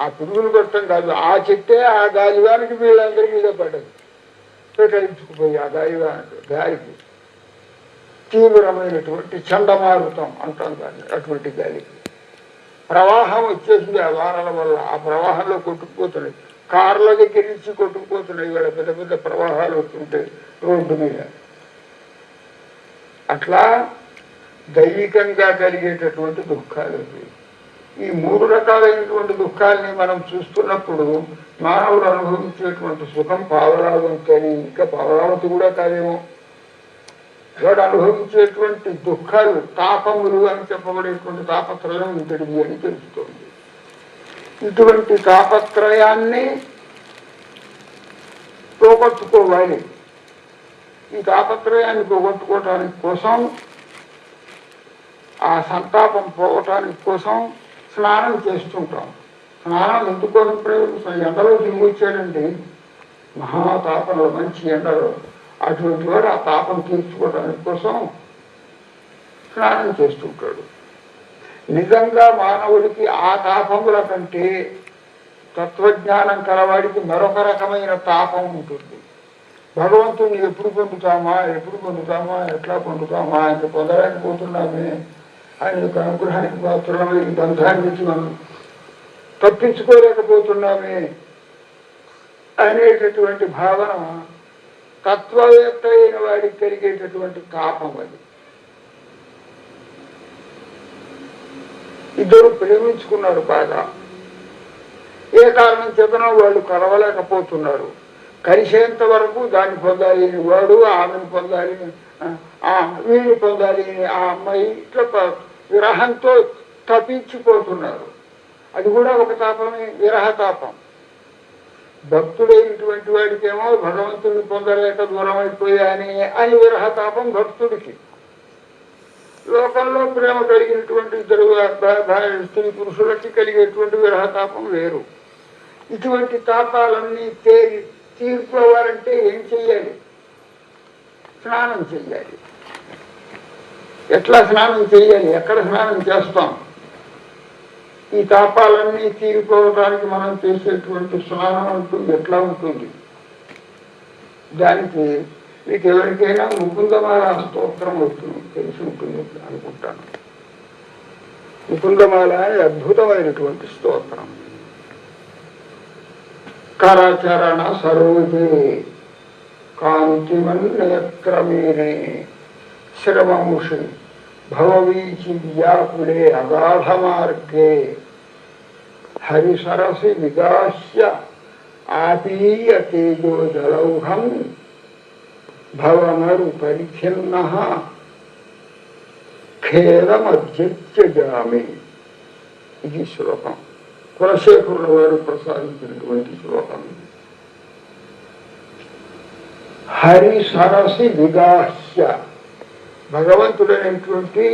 ఆ పిడుగులు కొట్టడం కాదు, ఆ చెట్టే ఆ గాలివానికి వీళ్ళందరి మీద పడ్డది. పెట్టించుకుపోయి ఆ గాలికి తీవ్రమైనటువంటి చండమారుతం అంటాం దాన్ని. అటువంటి గాలికి ప్రవాహం వచ్చేసింది ఆ వానల వల్ల. ఆ ప్రవాహంలో కొట్టుకుపోతున్నాయి, కార్ల దగ్గర నుంచి కొట్టుకుపోతున్నాయి. ఇవాళ పెద్ద పెద్ద ప్రవాహాలు వస్తుంటాయి రోడ్డు మీద. అట్లా దైవికంగా కలిగేటటువంటి దుఃఖాలు. ఈ 3 రకాలైనటువంటి దుఃఖాలని మనం చూస్తున్నప్పుడు మానవుడు అనుభవించేటువంటి సుఖం పావలావంతని, ఇంకా పావలావంతి కూడా కాదేమో. వాడు అనుభవించేటువంటి దుఃఖాలు తాపములు అని చెప్పబడేటువంటి తాపత్రయం ఇంతటిది అని తెలుస్తోంది. ఇటువంటి తాపత్రయాన్ని పోగొట్టుకోవాలి. ఈ తాపత్రయాన్ని పోగొట్టుకోవటానికి కోసం, ఆ సంతాపం పోవటానికి కోసం స్నానం చేస్తుంటాం. స్నానం ఎందుకోసం ప్రయోజనం? ఎండలో దిగువచ్చాడండి, మహాతాపంలో, మంచి ఎండలో, అటువంటి వాడు ఆ తాపం తీర్చుకోవడానికి కోసం స్నానం చేస్తుంటాడు. నిజంగా మానవుడికి ఆ తాపముల కంటే తత్వజ్ఞానం కలవాడికి మరొక రకమైన తాపం ఉంటుంది. భగవంతుని ఎప్పుడు పొందుతామా, ఎట్లా పొందుతామా, ఆయన పొందడానికి పోతున్నామే, ఆయన యొక్క అనుగ్రహానికి పాత్రమే, ఈ బంధాన్ని నుంచి మనం తప్పించుకోలేకపోతున్నామే అనేటటువంటి భావన తత్వవేత్త అయిన వాడికి కలిగేటటువంటి తాపం అది. ఇద్దరు ప్రేమించుకున్నారు బాగా, ఏ కారణం చేతనో వాళ్ళు కలవలేకపోతున్నారు. కలిసేంత వరకు దాన్ని పొందాలి అని వాడు, ఆమెను పొందాలి, వీడిని పొందాలి అని ఆ అమ్మాయి, ఇట్లా విరహంతో తప్పించిపోతున్నారు. అది కూడా ఒక తాపమే, విరహతాపం. భక్తుడైనటువంటి వాడికేమో భగవంతుడిని పొందలేక దూరం అయిపోయాని అని విరహతాపం భక్తుడికి. లోకంలో ప్రేమ కలిగినటువంటి ఇద్దరు స్త్రీ పురుషులకి కలిగేటువంటి విరహతాపం వేరు. ఇటువంటి తాపాలన్నీ తీర్చుకోవాలంటే ఏం చెయ్యాలి? స్నానం చెయ్యాలి. ఎట్లా స్నానం చెయ్యాలి? ఎక్కడ స్నానం చేస్తాం? ఈ తాపాలన్నీ తీరిపోవడానికి మనం చేసేటువంటి స్నానం ఉంటుంది, ఎట్లా ఉంటుంది? దానికి మీకు ఎవరికైనా ముకుందమాల స్తోత్రం వస్తుంది, తెలిసి ఉంటుంది అనుకుంటాను. ముకుందమాల అనే అద్భుతమైనటువంటి స్తోత్రం. కరచరణ సరోజే కాంతిమన్యక్రమేణే శ్రమముషి భవవీచి వ్యాకులే అగాధ మార్గే హరిసరసి విగాస్య ఆపీయ తేజో జలౌహం భవనరు పరిచ్ఛిన్న ఖేదమధ్యజామి. ఇది శ్లోకం, కులశేఖరుల వారు ప్రసాదించినటువంటి శ్లోకం. హరిసరసి విగాస్య, భగవంతుడైనటువంటి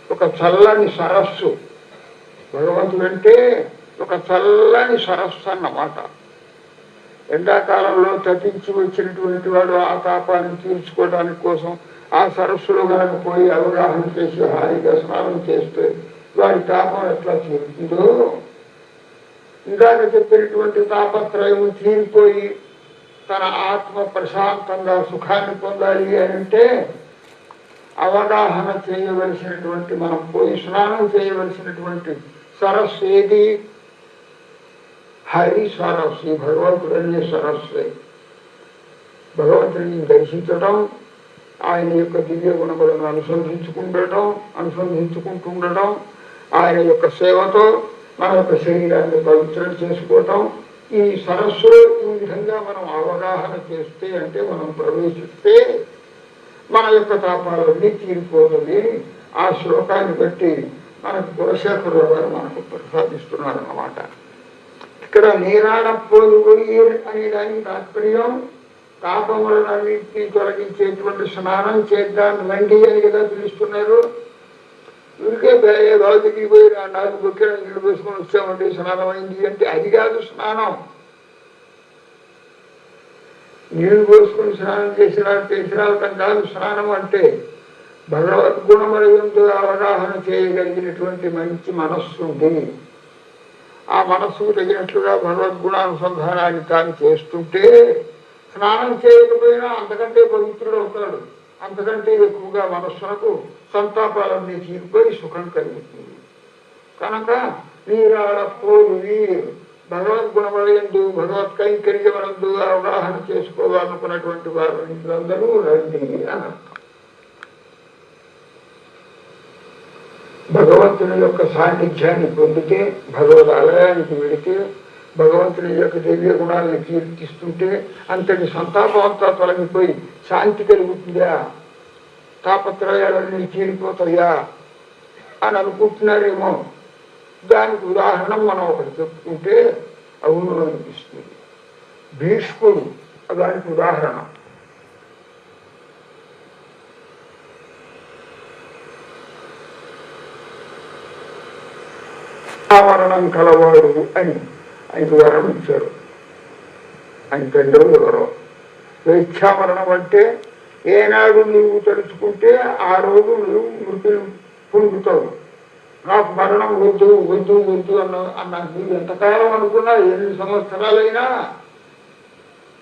ఒక చల్లని సరస్సు. భగవంతుడంటే ఒక చల్లని సరస్సు అన్నమాట. ఎండాకాలంలో తప్పించి వచ్చినటువంటి వాడు ఆ తాపాన్ని తీర్చుకోవడానికి కోసం ఆ సరస్సులో కనుక పోయి అవగాహన చేసి హాయిగా స్నానం చేస్తే వాడి తాపం ఎట్లా తీరుతుందో, ఇందాక చెప్పినటువంటి తాపత్రయం తీరిపోయి తన ఆత్మ ప్రశాంతంగా సుఖాన్ని పొందాలి అని అంటే అవగాహన చేయవలసినటువంటి, మనం పోయి స్నానం చేయవలసినటువంటి సరస్సు ఏది? హరి సరస్సు, భగవంతుడనే సరస్సు. భగవంతుడిని దర్శించడం, ఆయన యొక్క దివ్య గుణములను అనుసంధించుకుంటుండటం, ఆయన యొక్క సేవతో మన యొక్క శరీరాన్ని పవిత్రం చేసుకోవటం, ఈ సరస్సులో ఈ విధంగా మనం అవగాహన చేస్తే, అంటే మనం ప్రవేశిస్తే మన యొక్క తాపాలన్నీ తీరిపోతుంది. ఆ శ్లోకాన్ని బట్టి మనకు కులశేఖరుల వారు మనకు ప్రసాదిస్తున్నారు అన్నమాట. ఇక్కడ నీరాడపోయి అనే దానికి తాత్పర్యం తాపములన్నింటినీ తొలగించేటువంటి స్నానం చేద్దాం రండి అని కదా పిలుస్తున్నారు. ఊరికే భౌతికి పోయి 4 బొక్కెలు నీళ్ళు పోసుకొని వచ్చామంటే స్నానం అయింది అంటే అది కాదు స్నానం. నీళ్లు పోసుకొని స్నానం చేసినాక కాదు స్నానం అంటే. భగవద్గుణములందు అవగాహన చేయగలిగినటువంటి మంచి మనస్సు ఉంది. ఆ మనస్సుకు తగినట్లుగా భగవద్గుణానుసంధానాన్ని తాను చేస్తుంటే స్నానం చేయకపోయినా అంతకంటే పవిత్రుడు అవుతాడు. అంతకంటే ఎక్కువగా మనస్సునకు సంతాపాలన్నీ తీరిపోయి సుఖం కలుగుతుంది. కనుక నీరాడపోయి భగవద్గుణములందు భగవత్ కైంకర్యములందు అవగాహన చేసుకోవాలనుకున్నటువంటి వారు ఇంట్లందరూ రండి అని అర్థం. భగవంతుని యొక్క సాన్నిధ్యాన్ని పొందితే, భగవద్ ఆలయానికి వెళితే, భగవంతుని యొక్క దివ్య గుణాలను కీర్తిస్తుంటే అంతటి సంతాపం అంతా తొలగిపోయి శాంతి కలుగుతుందా, తాపత్రయాలన్నీ తీరిపోతాయా అని అనుకుంటున్నారేమో. దానికి ఉదాహరణ మనం ఒకటి చెప్పుకుంటే అవును అనిపిస్తుంది. భీష్ముడు దానికి ఉదాహరణ. ఆవరణం కలవాడు అని ఆయనకు వరం ఇచ్చారు. ఆయన తండ్రి ఎవరో. స్వేచ్ఛామరణం అంటే ఏనాడు నువ్వు తలుచుకుంటే ఆ రోజు నువ్వు మృతిని పొందుతావు. నాకు మరణం వద్దు వద్దు వద్దు అన్న నువ్వు ఎంతకాలం అనుకున్నా, ఎన్ని సంవత్సరాలైనా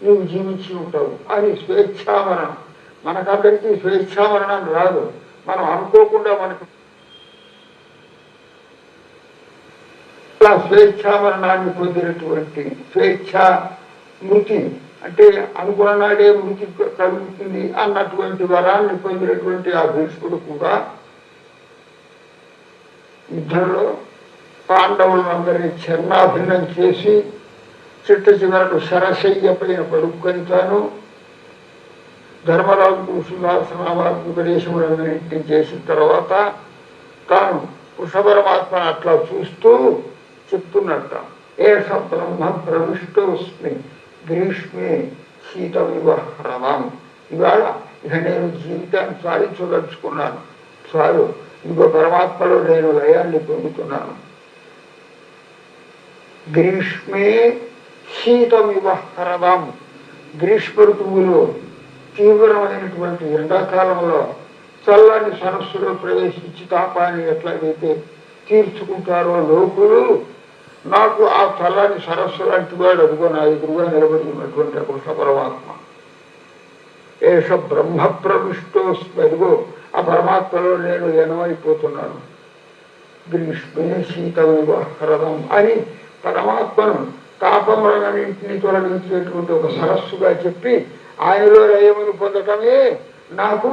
నువ్వు జీవించి ఉంటావు అని స్వేచ్ఛామరణం. మనకందరికీ స్వేచ్ఛామరణం రాదు. మనం అనుకోకుండా మనకు స్వేచ్ఛామరణాన్ని పొందినటువంటి స్వేచ్ఛా మృతి అంటే అనుకున్న నాడే మృతి కలుగుతుంది అన్నటువంటి వరాన్ని పొందినటువంటి ఆ భీష్ముడు కూడా యుద్ధంలో పాండవులందరినీ ఛర్ణాభిన్నం చేసి చిట్ట చివరకు శరశయ్య పైన పడుకొని తాను ధర్మరాజు సుధాసనామాత్మోపదేశములన్నింటినీ చేసిన తర్వాత తాను పురుషపరమాత్మను అట్లా చూస్తూ చెప్తున్నట్ట. ఏష బ్రహ్మ ప్రవిష్టోస్మి గ్రీష్మే శీతమివ హ్రవం. ఇవాళ ఇక నేను జీవితాన్ని సాధించదలుచుకున్నాను. చాలు, ఇంకో పరమాత్మలో నేను లయాన్ని పొందుతున్నాను. గ్రీష్మే శీతమివ హ్రవం. గ్రీష్మ ఋతువులో తీవ్రమైనటువంటి ఎండాకాలంలో చల్లని సరస్సులో ప్రవేశించి తాపాన్ని ఎట్లాగైతే తీర్చుకుంటారో లోకులు, నాకు ఆ చల్లని సరస్సు లాంటి వాడు అదిగో నా ఎదురుగా నిలబడి ఉన్నటువంటి కృష్ణ పరమాత్మ. ఏష బ్రహ్మ ప్రవిష్టోస్మి. అదిగో ఆ పరమాత్మలో నేను లీనమైపోతున్నాను. గ్రీష్మే శీతమివ హ్రదం అని పరమాత్మను తాపములన్నింటినీ తొలగించేటువంటి ఒక సరస్సుగా చెప్పి ఆయనలో లయమును పొందటమే నాకు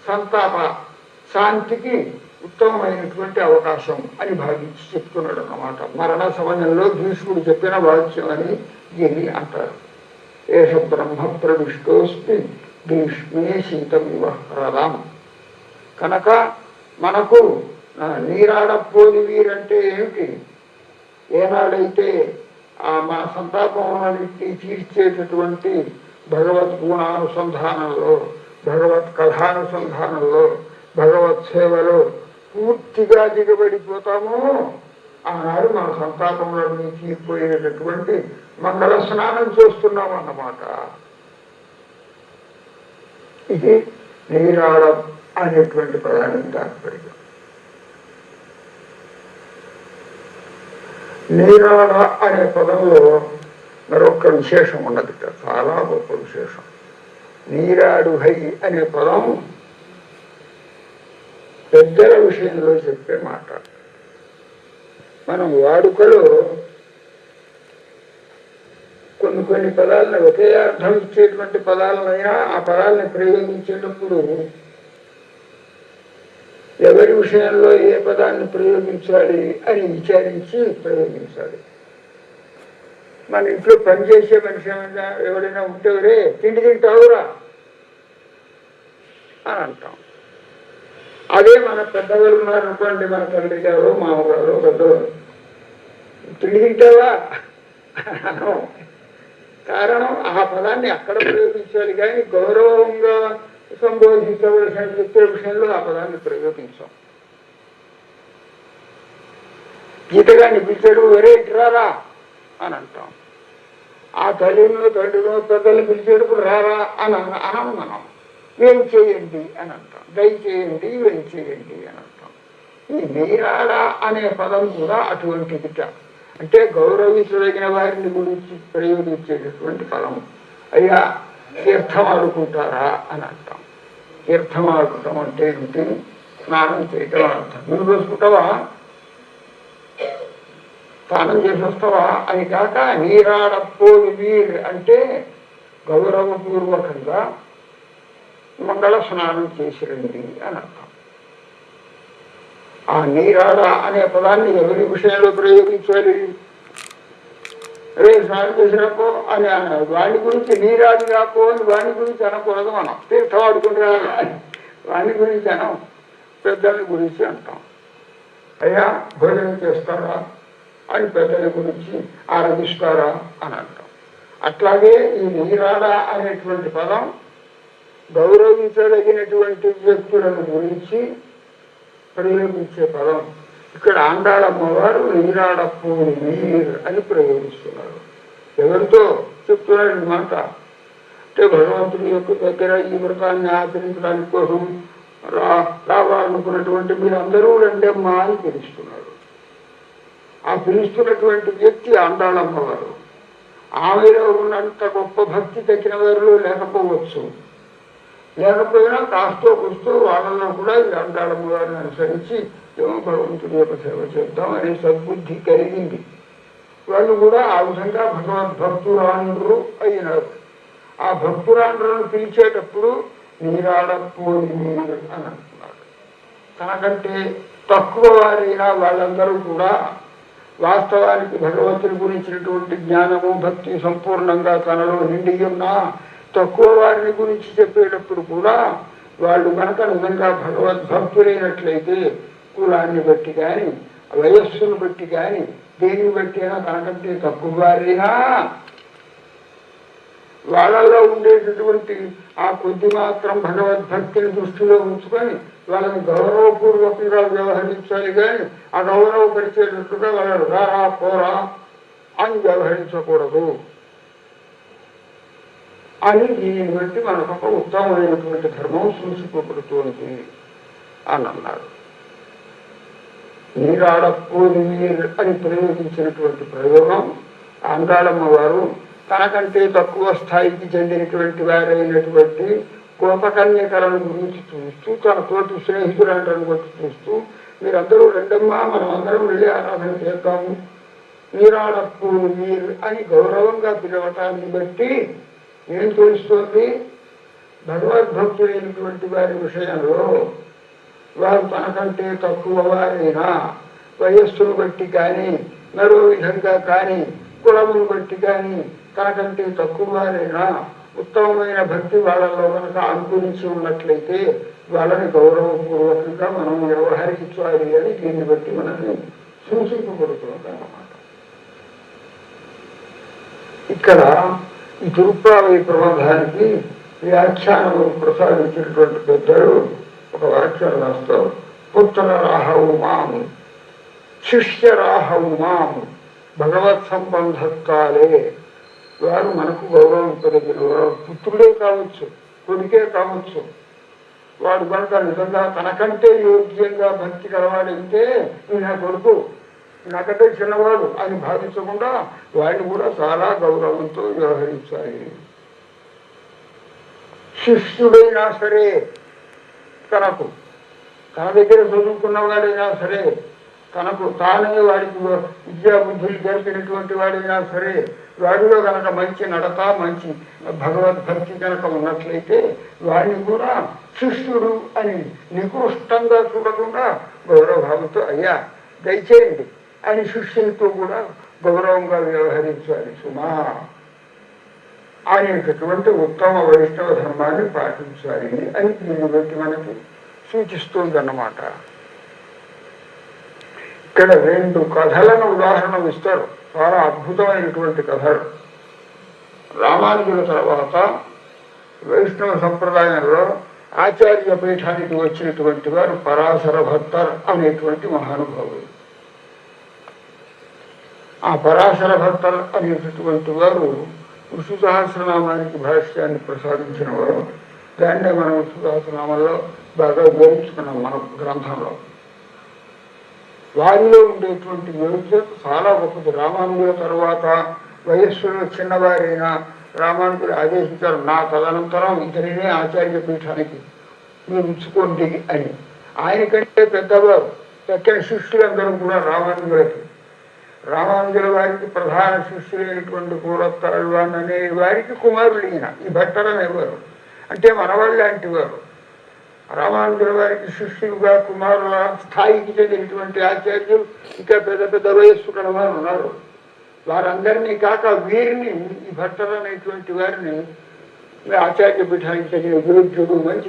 సంతాప శాంతికి ఉత్తమమైనటువంటి అవకాశం అని భావించి చెప్తున్నాడు అన్నమాట. మరణ సమయంలో భీష్ముడు చెప్పిన వాక్యం అని దీన్ని అంటారు. ఏష బ్రహ్మ ప్రవిష్టోస్మి గ్రీష్మే శీతమివ హ్రదం. కనుక మనకు నీరాడపోని వీరంటే ఏమిటి? ఏనాడైతే మన సంతాపములన్నింటినీ తీర్చేటటువంటి భగవద్గుణానుసంధానంలో, భగవత్ కథానుసంధానంలో, భగవత్ సేవలో పూర్తిగా దిగబడిపోతామో ఆనాడు మన సంతాపములన్నీ తీరిపోయేటటువంటి మంగళ స్నానం చేస్తున్నాం అన్నమాట. ఇది నీరాడం అనేటువంటి పదానికి తాత్పర్యం. నీరాడ అనే పదంలో మరొక విశేషం ఉన్నది, చాలా గొప్ప విశేషం. నీరాడు హై అనే పదం పెద్దల విషయంలో చెప్పే మాట. మనం వాడుకలో కొన్ని పదాలను ఒకే అర్థం ఇచ్చేటువంటి పదాలనైనా ఆ పదాలను ప్రయోగించేటప్పుడు ఎవరి విషయంలో ఏ పదాన్ని ప్రయోగించాలి అని విచారించి ప్రయోగించాలి. మన ఇంట్లో పనిచేసే మనిషి ఎవరైనా ఉంటేవరే తిండి తింటావురా అని అంటాం. అదే మన పెద్దవాళ్ళు ఉన్నారనుకోండి, మన తండ్రి గారు మామగారు పెద్దవారు, తిండి తింటావా అనం. కారణం ఆ పదాన్ని అక్కడ ప్రయోగించాలి కానీ గౌరవంగా సంబోధించవలసిన వ్యక్తుల విషయంలో ఆ పదాన్ని ప్రయోగించాం. గీతగాన్ని పిలిచాడు, వేరే ఇటురారా అని అంటాం. ఆ తల్లినో తండ్రినో పెద్దల్ని పిలిచేటప్పుడు రారా అని అనం. మనం ఏం చేయండి అని అంటాం, దయచేయండి ఏం చేయండి అని అంటాం. ఈ నీరాడా అనే పదం కూడా అటువంటిదిట. అంటే గౌరవించదగిన వారిని గురించి ప్రయోగించేటటువంటి పదం. అయ్యా తీర్థం ఆడుకుంటారా అని అంటాం. తీర్థం ఆడుకుంటాం అంటే ఏమిటి? స్నానం చేయటం అర్థం. నువ్వు వేసుకుంటావా, స్నానం చేసి వస్తావా అని కాక నీరాడపోయి వీర్ అంటే గౌరవపూర్వకంగా మంగళ స్నానం చేసి రండి అని అర్థం. ఆ నీరాడ అనే పదాన్ని ఎవరి విషయంలో ప్రయోగించాలి? రే స్నానం చేసినప్పో అని వాడి గురించి నీరాడి రాపో అని వాడి గురించి అనకూడదు. మనం తీర్థం ఆడుకుంటా వాడి గురించి అనం, పెద్దల గురించి అంటాం. అయ్యా భోజనం చేస్తారా అని పెద్దల గురించి ఆరాధిస్తారా అని అంటాం. అట్లాగే ఈ నీరాడ అనేటువంటి పదం గౌరవించదగినటువంటి వ్యక్తులను గురించి ప్రయోగించే పదం. ఇక్కడ ఆండాళమ్మవారు నీరాడపూడి నీర్ అని ప్రయోగిస్తున్నారు. ఎవరితో చెప్తున్నారు ఈ మాట అంటే భగవంతుడి యొక్క దగ్గర ఈ వ్రతాన్ని ఆచరించడానికి కోసం రావాలనుకున్నటువంటి మీరందరూ రండమ్మా అని పిలుస్తున్నారు. ఆ పిలుస్తున్నటువంటి వ్యక్తి ఆండాళమ్మవారు. ఆమెలో ఉన్నంత గొప్ప భక్తి తక్కిన వారిలో లేకపోవచ్చు. లేకపోయినా కాస్తో కూస్తూ వాళ్ళలో కూడా ఈ ఆండాళమ్మవారిని అనుసరించి ఏమో భగవంతుడి యొక్క సేవ చేద్దాం అనే సద్బుద్ధి కలిగింది. వాళ్ళు కూడా ఆ విధంగా భగవద్భక్తురాండ్రు అయినారు. ఆ భక్తురాండ్రులను పిలిచేటప్పుడు నీరాడపోయి నీరు అని అంటున్నారు. తనకంటే తక్కువ వారైనా వాళ్ళందరూ కూడా వాస్తవానికి భగవంతుని గురించినటువంటి జ్ఞానము భక్తి సంపూర్ణంగా తనలో నిండి ఉన్నా తక్కువ వారిని గురించి చెప్పేటప్పుడు కూడా వాళ్ళు కనుక నిజంగా భగవద్భక్తులైనట్లయితే కులాన్ని బట్టి కానీ వయస్సును బట్టి కానీ దేనిని బట్టి అయినా తనకంటే తక్కువ వారైనా వాళ్ళలో ఉండేటటువంటి ఆ కొద్ది మాత్రం భగవద్భక్తిని దృష్టిలో ఉంచుకొని వాళ్ళని గౌరవపూర్వకంగా వ్యవహరించాలి కానీ అగౌరవపరిచేటట్టుగా వాళ్ళు రారా పోరా అని వ్యవహరించకూడదు అని దీనిని బట్టి మనకు ఒక ఉత్తమమైనటువంటి ధర్మం సూచింపబడుతోంది అని అన్నారు. నీరాడపూడి నీర్ అని ప్రయోగించినటువంటి ప్రయోగం ఆండాళమ్మ వారు తనకంటే తక్కువ స్థాయికి చెందినటువంటి వారైనటువంటి గోపకన్యకలను గురించి చూస్తూ తన తోటి స్నేహితులందరూ బట్టి చూస్తూ మీరందరూ రెండమ్మా మనం అందరం వెళ్ళి ఆరాధన చేద్దాము నీరాడపూడి నీర్ అని గౌరవంగా పిలవటాన్ని బట్టి ఏం తెలుస్తోంది? భగవద్భక్తులైనటువంటి వారి విషయంలో వారు తనకంటే తక్కువ వారైనా వయస్సును బట్టి కానీ మరో విధంగా కానీ కులమును బట్టి కానీ తనకంటే తక్కువ వారైనా ఉత్తమమైన భక్తి వాళ్ళలో కనుక అనుకూలించి ఉన్నట్లయితే వాళ్ళని గౌరవపూర్వకంగా మనం వ్యవహరించాలి అని దీన్ని బట్టి మనల్ని సూచింపబడుతుంది అన్నమాట. ఇక్కడ ఈ తిరుప్పావై ప్రబంధానికి వ్యాఖ్యానం ప్రసాదించినటువంటి పెద్దలు ఒక వాక్యం రాస్తారు. పుత్ర రాహవు మాము శిష్య రాహవు మాము భగవత్ సంబంధత్వాలే. వారు మనకు గౌరవింపదగిన వారు పుత్రుడే కావచ్చు కొడుకే కావచ్చు. వాడు కనుక నిజంగా తనకంటే యోగ్యంగా భక్తి కలవాడంటే నా కొడుకు నాకంటే చిన్నవాడు అని భావించకుండా వాడిని కూడా చాలా గౌరవంతో వ్యవహరించాలి. శిష్యుడైనా సరే తన దగ్గర చదువుకున్నవాడైనా సరే తనకు తానే వాడికి విద్యాబుద్ధులు జరిపినటువంటి వాడైనా సరే వాడిలో కనుక మంచి నడత మంచి భగవద్భక్తి కనుక ఉన్నట్లయితే వాడిని కూడా శిష్యుడు అని నికృష్టంగా చూడకుండా గౌరవభావంతో అయ్యా దయచేయండి అని శిష్యునితో కూడా గౌరవంగా వ్యవహరించాలి సుమా అనేటటువంటి ఉత్తమ వైష్ణవ ధర్మాన్ని పాటించాలి అని దీన్ని బట్టి మనకి సూచిస్తుందన్నమాట. ఇక్కడ 2 కథలను ఉదాహరణ ఇస్తారు, చాలా అద్భుతమైనటువంటి కథలు. రామానుజుల తర్వాత వైష్ణవ సంప్రదాయంలో ఆచార్య పీఠానికి వచ్చినటువంటి వారు పరాశర భట్టర్ అనేటువంటి మహానుభావులు. ఆ పరాశర భట్టర్ అనేటటువంటి వారు విష్ణు సహస్రనామానికి భాష్యాన్ని ప్రసాదించిన వారు. దాన్నే మనం విష్ణు సహస్రనామంలో బాగా వివరించుకున్నాం మన గ్రంథంలో. వారిలో ఉండేటువంటి వివరించ చాలా గొప్పది. రామానుజుల తర్వాత వయస్సులో చిన్నవారైన రామానుజులు ఆదేశించారు, నా తదనంతరం ఇతనినే ఆచార్య పీఠానికి మీరు ఉంచుకోండి అని. ఆయన కంటే పెద్దవారు తక్కిన శిష్యులందరూ కూడా రామానుజుల వారికి ప్రధాన శిష్యులైనటువంటి కూరత్తాళ్వాన్ అనే వారికి కుమారులు ఈయన. ఈ భట్టరు అనేవారు అంటే మనవాళ్ళు లాంటి వారు. రామానుజుల వారికి శిష్యులుగా కుమారుల స్థాయికి చెందినటువంటి ఆచార్యులు ఇంకా పెద్ద పెద్ద వయస్సు కలవారు ఉన్నారు. వారందరినీ కాక వీరిని, ఈ భట్టరు అనేటువంటి వారిని ఆచార్య పీఠానికి తగిన విరుద్ధుడు, మంచి